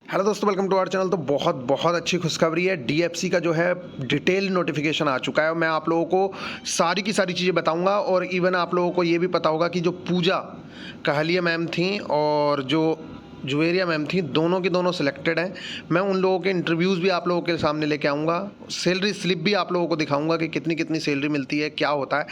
Hello दोस्तों, welcome to our channel. तो बहुत बहुत अच्छी खुशखबरी है। डीएफसी का जो है डिटेल नोटिफिकेशन आ चुका है और मैं आप लोगों को सारी की सारी चीज़ें बताऊंगा। और इवन आप लोगों को ये भी पता होगा कि जो पूजा कहलिया मैम थी और जो जुवेरिया मैम थी, दोनों की दोनों सिलेक्टेड हैं। मैं उन लोगों के इंटरव्यूज़ भी आप लोगों के सामने लेके आऊँगा, सैलरी स्लिप भी आप लोगों को दिखाऊंगा कि कितनी कितनी सैलरी मिलती है, क्या होता है,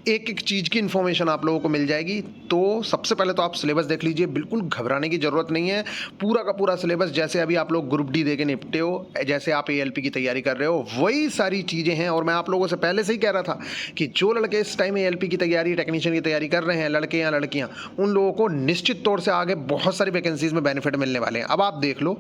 एक एक चीज़ की इन्फॉर्मेशन आप लोगों को मिल जाएगी। तो सबसे पहले तो आप सिलेबस देख लीजिए, बिल्कुल घबराने की ज़रूरत नहीं है। पूरा का पूरा सिलेबस जैसे अभी आप लोग ग्रुप डी दे के निपटे हो, जैसे आप एएलपी की तैयारी कर रहे हो, वही सारी चीज़ें हैं। और मैं आप लोगों से पहले से ही कह रहा था कि जो लड़के इस टाइम एएलपी की तैयारी, टेक्नीशियन की तैयारी कर रहे हैं, लड़के या लड़कियां, उन लोगों को निश्चित तौर से आगे बहुत सारी वैकेंसीज में बेनिफिट मिलने वाले हैं। अब आप देख लो,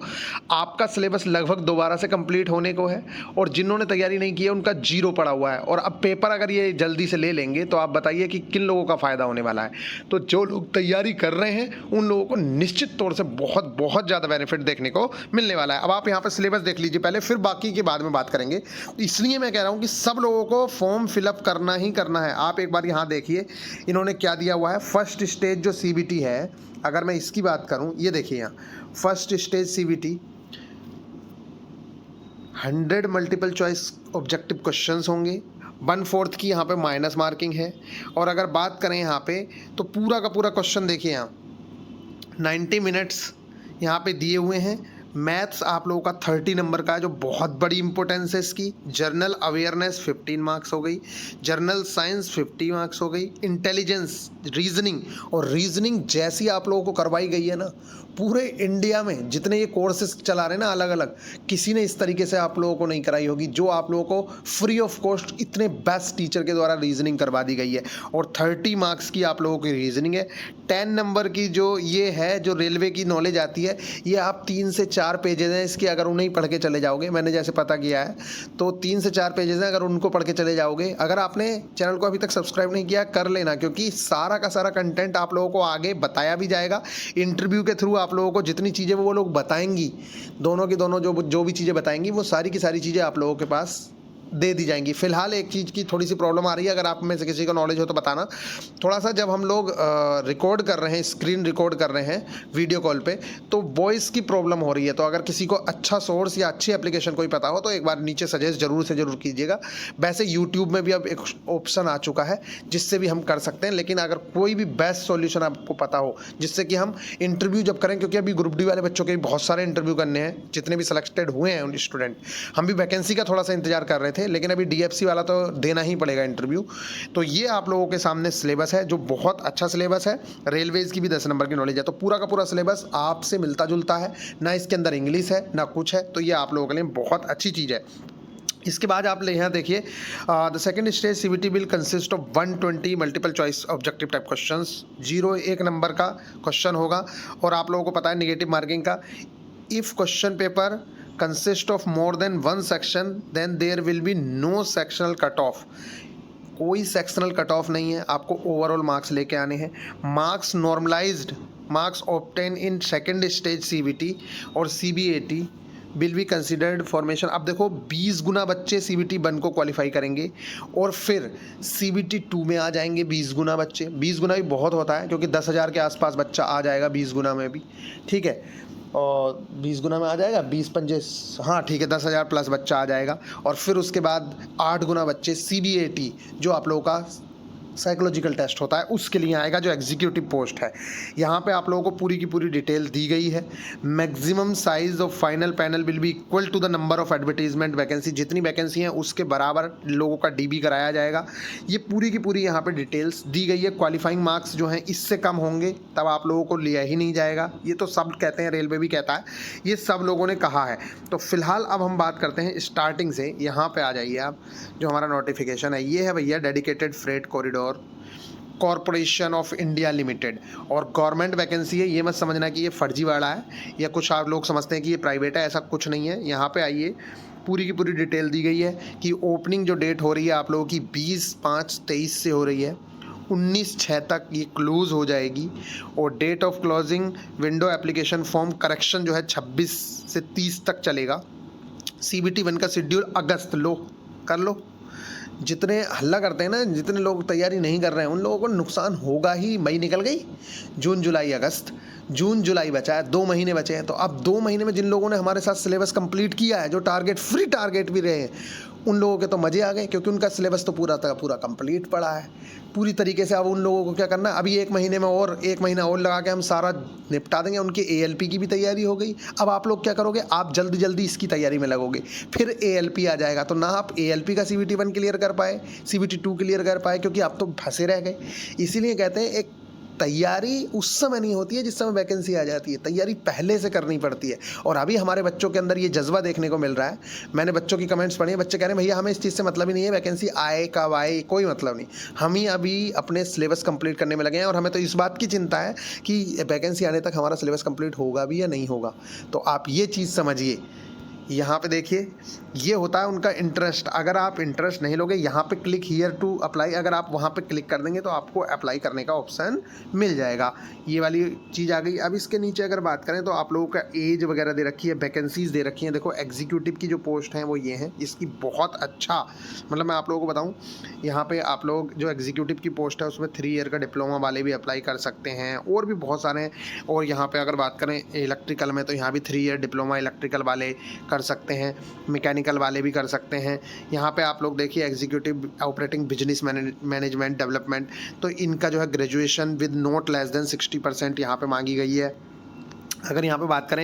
आपका सिलेबस लगभग दोबारा से कंप्लीट होने को है और जिन्होंने तैयारी नहीं की है उनका जीरो पड़ा हुआ है। और अब पेपर अगर ये जल्दी से ले लेंगे तो आप बताइए कि किन लोगों का फ़ायदा होने वाला है। तो जो लोग तैयारी कर रहे हैं उन लोगों को निश्चित तौर से बहुत बहुत ज़्यादा बेनिफिट देखने को मिलने वाला है। अब आप यहाँ पर सिलेबस देख लीजिए पहले, फिर बाकी के बाद में बात करेंगे। इसलिए मैं कह रहा हूँ कि सब लोगों को फॉर्म फिलअप करना ही करना है। आप एक बार यहाँ देखिए इन्होंने क्या दिया हुआ है। फर्स्ट स्टेज जो सीबीटी है, अगर मैं इसकी बात करूँ, ये देखिए यहाँ first stage CBT 100 multiple choice objective questions होंगे, 1/4 की यहाँ पे माइनस मार्किंग है। और अगर बात करें यहाँ पे तो पूरा का पूरा क्वेश्चन देखिए, यहाँ 90 मिनट्स यहाँ पे दिए हुए हैं। मैथ्स आप लोगों का 30 नंबर का है, जो बहुत बड़ी इंपॉर्टेंस है इसकी। जर्नल अवेयरनेस 15 मार्क्स हो गई, जर्नल साइंस 50 मार्क्स हो गई, इंटेलिजेंस, रीजनिंग। और रीजनिंग जैसी आप लोगों को करवाई गई है ना, पूरे इंडिया में जितने ये कोर्सेज चला रहे हैं ना अलग अलग, किसी ने इस तरीके से आप लोगों को नहीं कराई होगी, जो आप लोगों को फ्री ऑफ कॉस्ट इतने बेस्ट टीचर के द्वारा रीजनिंग करवा दी गई है। और 30 मार्क्स की आप लोगों की रीजनिंग है। 10 नंबर की जो ये है, जो रेलवे की नॉलेज आती है, ये आप 3 से 4 पेजेस हैं इसकी, अगर उन्हें पढ़ के चले जाओगे, मैंने जैसे पता किया है तो 3 से 4 पेजेस हैं, अगर उनको पढ़ के चले जाओगे। अगर आपने चैनल को अभी तक सब्सक्राइब नहीं किया, कर लेना, क्योंकि सारा का सारा कंटेंट आप लोगों को आगे बताया भी जाएगा। इंटरव्यू के थ्रू आप लोगों को जितनी चीज़ें वो लोग बताएंगी, दोनों की दोनों जो भी चीज़ें बताएंगी, वो सारी की सारी चीज़ें आप लोगों के पास दे दी जाएंगी। फिलहाल एक चीज़ की थोड़ी सी प्रॉब्लम आ रही है, अगर आप में से किसी को नॉलेज हो तो बताना। थोड़ा सा जब हम लोग रिकॉर्ड कर रहे हैं, स्क्रीन रिकॉर्ड कर रहे हैं वीडियो कॉल पे, तो वॉइस की प्रॉब्लम हो रही है। तो अगर किसी को अच्छा सोर्स या अच्छी एप्लीकेशन कोई पता हो तो एक बार नीचे सजेस्ट जरूर से जरूर कीजिएगा। वैसे यूट्यूब में भी अब एक ऑप्शन आ चुका है जिससे भी हम कर सकते हैं, लेकिन अगर कोई भी बेस्ट सॉल्यूशन आपको पता हो जिससे कि हम इंटरव्यू जब करें, क्योंकि अभी ग्रुप डी वाले बच्चों के भी बहुत सारे इंटरव्यू करने हैं, जितने भी सिलेक्टेड हुए हैं स्टूडेंट, हम भी वैकेंसी का थोड़ा सा इंतजार कर रहे थे, लेकिन अभी डीएफसी वाला तो देना ही पड़ेगा इंटरव्यू। तो ये आप लोगों के सामने सिलेबस है, जो बहुत अच्छा सिलेबस है। रेलवेज की भी 10 नंबर की नॉलेज है, तो पूरा का पूरा सिलेबस आपसे मिलता जुलता है ना, इसके अंदर इंग्लिश है ना कुछ है। तो ये आप लोगों के लिए बहुत अच्छी चीज़ है। इसके बाद आप यहाँ देखिए, the second stage CBT will consist of 120 multiple choice objective type questions. 1 number का क्वेश्चन होगा। और आप लोगों को पता है नेगेटिव मार्किंग का, if question paper consist of more than 1 section then there will be no sectional cut off. कोई सेक्शनल कट ऑफ नहीं है, आपको ओवरऑल मार्क्स लेके आने हैं। Marks normalised marks obtain in second stage CBT और CBAT will be considered formation. अब देखो 20 गुना बच्चे सीबीटी 1 को क्वालिफाई करेंगे और फिर सीबीटी 2 में आ जाएंगे 20 गुना बच्चे। 20 गुना भी बहुत होता है, क्योंकि 10,000 के आसपास बच्चा आ जाएगा 20 गुना में भी, ठीक है। और 20 गुना में आ जाएगा, 20 पंजे, हाँ ठीक है, 10,000 प्लस बच्चा आ जाएगा। और फिर उसके बाद 8 गुना बच्चे सीबीएटी, जो आप लोगों का साइकोलॉजिकल टेस्ट होता है, उसके लिए आएगा, जो एग्जीक्यूटिव पोस्ट है। यहाँ पे आप लोगों को पूरी की पूरी डिटेल दी गई है। Maximum size of final panel will be equal to the number of advertisement vacancy. जितनी वैकेंसी हैं उसके बराबर लोगों का डीबी कराया जाएगा। ये पूरी की पूरी यहाँ पे डिटेल्स दी गई है। क्वालिफाइंग मार्क्स जो हैं इससे कम होंगे तब आप लोगों को लिया ही नहीं जाएगा। ये तो सब कहते हैं, रेलवे भी कहता है, ये सब लोगों ने कहा है। तो फिलहाल अब हम बात करते हैं स्टार्टिंग से। यहाँ पे आ जाइए आप, जो हमारा नोटिफिकेशन है ये है भैया, dedicated freight corridor corporation of India limited. और गवर्नमेंट वैकेंसी है, ये मत समझना कि ये फर्जीवाड़ा है या कुछ आप लोग समझते हैं कि ये प्राइवेट है, ऐसा कुछ नहीं है। यहाँ पे आइए, पूरी की पूरी डिटेल दी गई है कि ओपनिंग जो डेट हो रही है आप लोगों की 20/5/23 से हो रही है, 19/6 तक ये क्लोज हो जाएगी। और date of closing window application form correction जो है 26 से 30 तक चलेगा। सीबीटी 1 का शेड्यूल अगस्त, लो कर लो। जितने हल्ला करते हैं ना, जितने लोग तैयारी नहीं कर रहे हैं, उन लोगों को नुकसान होगा ही। मई निकल गई, जून जुलाई अगस्त, जून जुलाई बचा है, 2 महीने बचे हैं। तो अब 2 महीने में जिन लोगों ने हमारे साथ सिलेबस कंप्लीट किया है, जो टारगेट फ्री टारगेट भी रहे हैं, उन लोगों के तो मज़े आ गए, क्योंकि उनका सिलेबस तो पूरा का पूरा कंप्लीट पड़ा है पूरी तरीके से। अब उन लोगों को क्या करना है, अभी 1 महीने में और 1 महीना और लगा के हम सारा निपटा देंगे। उनकी ALP की भी तैयारी हो गई। अब आप लोग क्या करोगे, आप जल्दी जल्दी इसकी तैयारी में लगोगे, फिर ALP आ जाएगा। तो ना आप ALP का CBT 1 क्लियर कर पाए, CBT 2 क्लियर कर पाए, क्योंकि आप तो फंसे रह गए। इसीलिए कहते हैं एक तैयारी उस समय नहीं होती है जिस समय वैकेंसी आ जाती है, तैयारी पहले से करनी पड़ती है। और अभी हमारे बच्चों के अंदर ये जज्बा देखने को मिल रहा है। मैंने बच्चों की कमेंट्स पढ़ी हैं, बच्चे कह रहे हैं भैया हमें इस चीज़ से मतलब ही नहीं है, वैकेंसी आए कब आए कोई मतलब नहीं, हम ही अभी अपने सिलेबस कंप्लीट करने में लगे हैं। और हमें तो इस बात की चिंता है कि वैकेंसी आने तक हमारा सिलेबस कंप्लीट होगा भी या नहीं होगा। तो आप ये चीज़ समझिए। यहाँ पे देखिए, ये होता है उनका इंटरेस्ट। अगर आप इंटरेस्ट नहीं लोगे, यहाँ पे क्लिक हियर टू अप्लाई, अगर आप वहाँ पे क्लिक कर देंगे तो आपको अप्लाई करने का ऑप्शन मिल जाएगा। ये वाली चीज़ आ गई। अब इसके नीचे अगर बात करें तो आप लोगों का एज वगैरह दे रखी है, वैकेंसीज़ दे रखी हैं। देखो एग्जीक्यूटिव की जो पोस्ट हैं वो ये हैं, इसकी बहुत अच्छा, मतलब मैं आप लोगों को बताऊँ, यहाँ पे आप लोग जो एग्जीक्यूटिव की पोस्ट है उसमें 3 ईयर का डिप्लोमा वाले भी अप्लाई कर सकते हैं, और भी बहुत सारे हैं। और यहाँ पे अगर बात करें इलेक्ट्रिकल में, तो यहाँ भी 3 ईयर डिप्लोमा इलेक्ट्रिकल वाले कर सकते हैं, मैकेनिकल वाले भी कर सकते हैं। यहाँ पे आप लोग देखिए executive operating business management development, तो इनका जो है graduation with not less than 60% यहाँ पे मांगी गई है। अगर यहाँ पे बात करें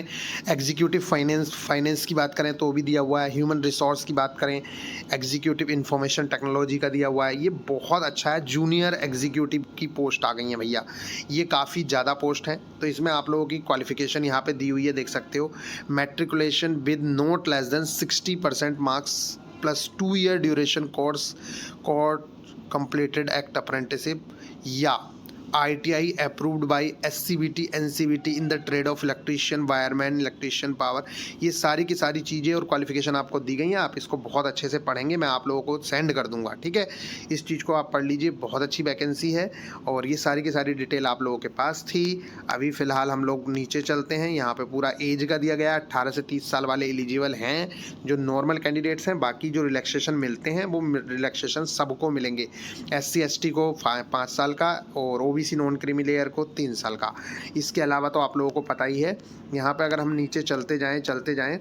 एग्जीक्यूटिव फाइनेंस की बात करें तो भी दिया हुआ है। ह्यूमन रिसोर्स की बात करें, एग्जीक्यूटिव इंफॉर्मेशन टेक्नोलॉजी का दिया हुआ है। ये बहुत अच्छा है। जूनियर एग्जीक्यूटिव की पोस्ट आ गई है भैया, ये काफ़ी ज़्यादा पोस्ट है। तो इसमें आप लोगों की क्वालिफिकेशन यहाँ पे दी हुई है, देख सकते हो। Matriculation with not less than 60% marks plus 2 year duration course completed act apprenticeship या ITI approved by SCBT NCBT in the trade of electrician, wireman, electrician, power। ये सारी की सारी चीज़ें और क्वालिफिकेशन आपको दी गई हैं। आप इसको बहुत अच्छे से पढ़ेंगे, मैं आप लोगों को सेंड कर दूंगा, ठीक है। इस चीज़ को आप पढ़ लीजिए, बहुत अच्छी वैकेंसी है। और ये सारी की सारी डिटेल आप लोगों के पास थी। अभी फ़िलहाल हम लोग नीचे चलते हैं। यहाँ पर पूरा एज का दिया गया है, 18 से 30 साल वाले एलिजिबल हैं जो नॉर्मल कैंडिडेट्स हैं। बाकी जो रिलैक्सेशन मिलते हैं वो रिलैक्सेशन सबको मिलेंगे। SC ST को 5 साल का और OBC नॉन क्रीमी लेयर को 3 साल का। इसके अलावा तो आप लोगों को पता ही है। यहाँ पे अगर हम नीचे चलते जाएं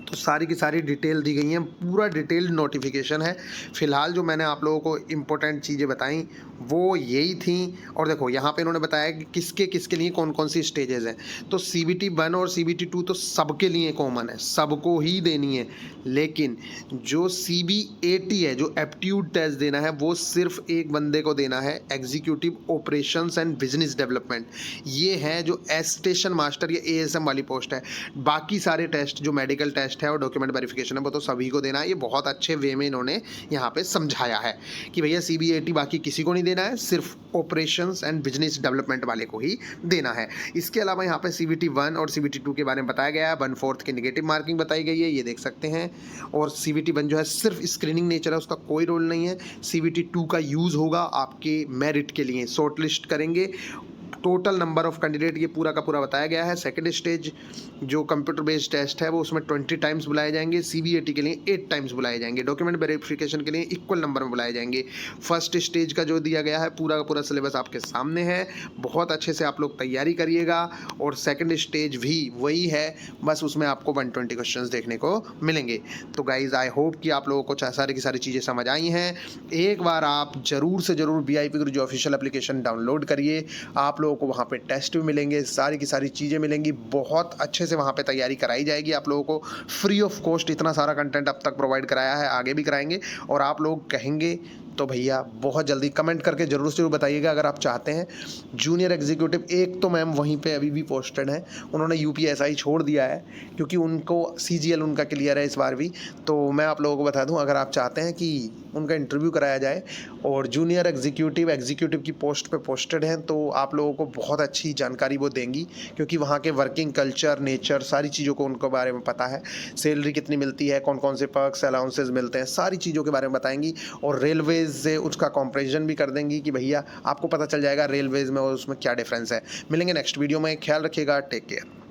तो सारी की सारी डिटेल दी गई हैं, पूरा डिटेल्ड नोटिफिकेशन है। फ़िलहाल जो मैंने आप लोगों को इम्पोर्टेंट चीज़ें बताई वो यही थी। और देखो यहाँ पे इन्होंने बताया कि किसके लिए कौन कौन सी स्टेजेस हैं। तो CBT 1 और CBT 2 तो सबके लिए कॉमन है, सबको ही देनी है। लेकिन जो CBAT है, जो एप्टीट्यूड टेस्ट देना है, वो सिर्फ एक बंदे को देना है, executive operations and business development. ये है जो स्टेशन मास्टर या ASM वाली पोस्ट है। बाकी सारे टेस्ट जो मेडिकल टेस्ट है और डॉक्यूमेंट वेरिफिकेशन है वो तो सभी को देना है। ये बहुत अच्छे वे में इन्होंने यहाँ पे समझाया है कि भैया CBAT बाकी किसी को नहीं देना है, सिर्फ ऑपरेशंस एंड बिजनेस डेवलपमेंट वाले को ही देना है। इसके अलावा यहाँ पे CBT 1 और CBT 2 के बारे में बताया गया है। 1/4 की नेगेटिव मार्किंग बताई गई है, ये देख सकते हैं। और CBT 1 जो है सिर्फ स्क्रीनिंग नेचर है, उसका कोई रोल नहीं है। CBT 2 का यूज़ होगा आपके मेरिट के लिए, शॉर्ट लिस्ट करेंगे। टोटल नंबर ऑफ कैंडिडेट ये पूरा का पूरा बताया गया है। सेकंड स्टेज जो कंप्यूटर बेस्ड टेस्ट है वो उसमें 20 टाइम्स बुलाए जाएंगे। CBAT के लिए 8 टाइम्स बुलाए जाएंगे। डॉक्यूमेंट वेरिफिकेशन के लिए इक्वल नंबर में बुलाए जाएंगे। फर्स्ट स्टेज का जो दिया गया है पूरा का पूरा सिलेबस आपके सामने है, बहुत अच्छे से आप लोग तैयारी करिएगा। और सेकंड स्टेज भी वही है, बस उसमें आपको 120 क्वेश्चन देखने को मिलेंगे। तो गाइज आई होप कि आप लोगों को सारी की सारी चीज़ें समझ आई हैं। एक बार आप ज़रूर से ज़रूर VIP गुरुजी ऑफिशियल एप्लीकेशन डाउनलोड करिए। आप लोगों को वहाँ पे टेस्ट भी मिलेंगे, सारी की सारी चीज़ें मिलेंगी, बहुत अच्छे से वहाँ पे तैयारी कराई जाएगी। आप लोगों को फ्री ऑफ कॉस्ट इतना सारा कंटेंट अब तक प्रोवाइड कराया है, आगे भी कराएंगे। और आप लोग कहेंगे तो भैया बहुत जल्दी कमेंट करके ज़रूर से बताइएगा अगर आप चाहते हैं। जूनियर एग्जीक्यूटिव एक तो मैम वहीं पे अभी भी पोस्टेड है, उन्होंने UPSI छोड़ दिया है क्योंकि उनको CGL उनका क्लियर है इस बार भी। तो मैं आप लोगों को बता दूं, अगर आप चाहते हैं कि उनका इंटरव्यू कराया जाए और जूनियर एग्जीक्यूटिव की पोस्ट पे पोस्टेड हैं, तो आप लोगों को बहुत अच्छी जानकारी वो देंगी क्योंकि वहाँ के वर्किंग कल्चर, नेचर, सारी चीज़ों को उनको बारे में पता है। सैलरी कितनी मिलती है, कौन कौन से पर्क्स अलाउंसेस मिलते हैं, सारी चीज़ों के बारे में बताएंगी। और रेलवेज से उसका कंपैरिजन भी कर देंगी कि भैया आपको पता चल जाएगा रेलवेज में और उसमें क्या डिफरेंस है। मिलेंगे नेक्स्ट वीडियो में, ख्याल रखिएगा, टेक केयर।